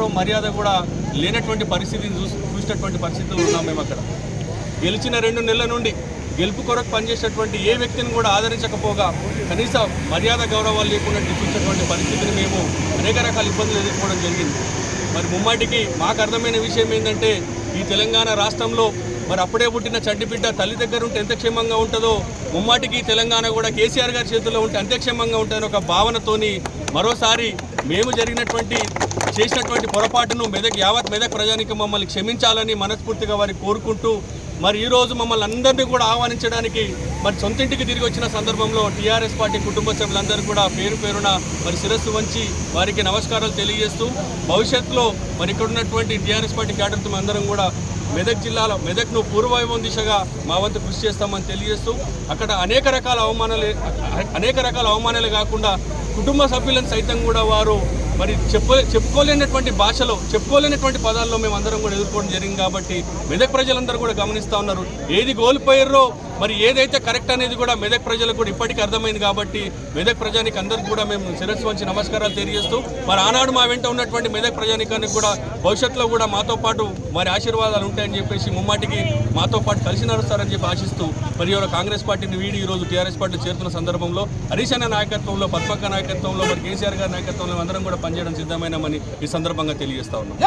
గౌరవం మర్యాద కూడా లేనటువంటి పరిస్థితిని చూసినటువంటి పరిస్థితులు ఉన్నాం మేము. అక్కడ గెలిచిన 2 నెలల నుండి గెలుపు కొరకు పనిచేసేటువంటి ఏ వ్యక్తిని కూడా ఆదరించకపోగా కనీస మర్యాద గౌరవాలు లేకుండా చూసేటువంటి పరిస్థితిని మేము అనేక రకాల ఇబ్బందులు ఎదుర్కోవడం జరిగింది. మరి ముమ్మాటికి మాకు అర్థమైన విషయం ఏంటంటే ఈ తెలంగాణ రాష్ట్రంలో మరి అప్పుడే పుట్టిన చంటిబిడ్డ తల్లి దగ్గర ఉంటే ఎంత క్షేమంగా ఉంటుందో ముమ్మాటికి తెలంగాణ కూడా కేసీఆర్ గారి చేతుల్లో ఉంటే అంతే క్షేమంగా ఉంటుందని ఒక భావనతోని మరోసారి మేము చేసినటువంటి పొరపాటును యావత్ మెదక్ ప్రజానికి మమ్మల్ని క్షమించాలని మనస్ఫూర్తిగా వారికి కోరుకుంటూ మరి ఈరోజు మమ్మల్ని అందరినీ కూడా ఆహ్వానించడానికి మరి సొంతింటికి తిరిగి వచ్చిన సందర్భంలో టీఆర్ఎస్ పార్టీ కుటుంబ సభ్యులందరూ కూడా పేరు పేరున మరి శిరస్సు వంచి వారికి నమస్కారాలు తెలియజేస్తూ భవిష్యత్తులో మరి ఇక్కడ ఉన్నటువంటి టీఆర్ఎస్ పార్టీ క్యాడర్తో అందరం కూడా మెదక్ జిల్లాలో మెదక్ను పూర్వవైభవం దిశగా మా వంతు కృషి చేస్తామని తెలియజేస్తూ అక్కడ అనేక రకాల అవమానాలే కాకుండా కుటుంబ సభ్యులను సైతం కూడా వారు మరి చెప్పుకోలేనటువంటి భాషలో చెప్పుకోలేనటువంటి పదాల్లో మేము అందరం కూడా ఎదుర్కోవడం జరిగింది. కాబట్టి మెదక్ ప్రజలందరూ కూడా గమనిస్తూ ఉన్నారు. ఏది కోల్పోయారో మరి ఏదైతే కరెక్ట్ అనేది కూడా మెదక్ ప్రజలకు కూడా ఇప్పటికీ అర్థమైంది. కాబట్టి మెదక్ ప్రజానికి అందరికీ కూడా మేము శిరస్సు వంచి నమస్కారాలు తెలియజేస్తూ మరి ఆనాడు మా వెంట ఉన్నటువంటి మెదక్ ప్రజానికానికి కూడా భవిష్యత్తులో కూడా మాతో పాటు మరి ఆశీర్వాదాలు ఉంటాయని చెప్పేసి ముమ్మాటికి మాతో పాటు కలిసి నడుస్తారని చెప్పి ఆశిస్తూ మరి ఇవాళ కాంగ్రెస్ పార్టీని వీడి ఈరోజు టీఆర్ఎస్ పార్టీ చేరుతున్న సందర్భంలో హరీష్ అన్న నాయకత్వంలో పద్మక్క నాయకత్వంలో మరి కేసీఆర్ గారి నాయకత్వంలో అందరం కూడా పనిచేయడం సిద్ధమైనామని ఈ సందర్భంగా తెలియజేస్తా ఉన్నాం.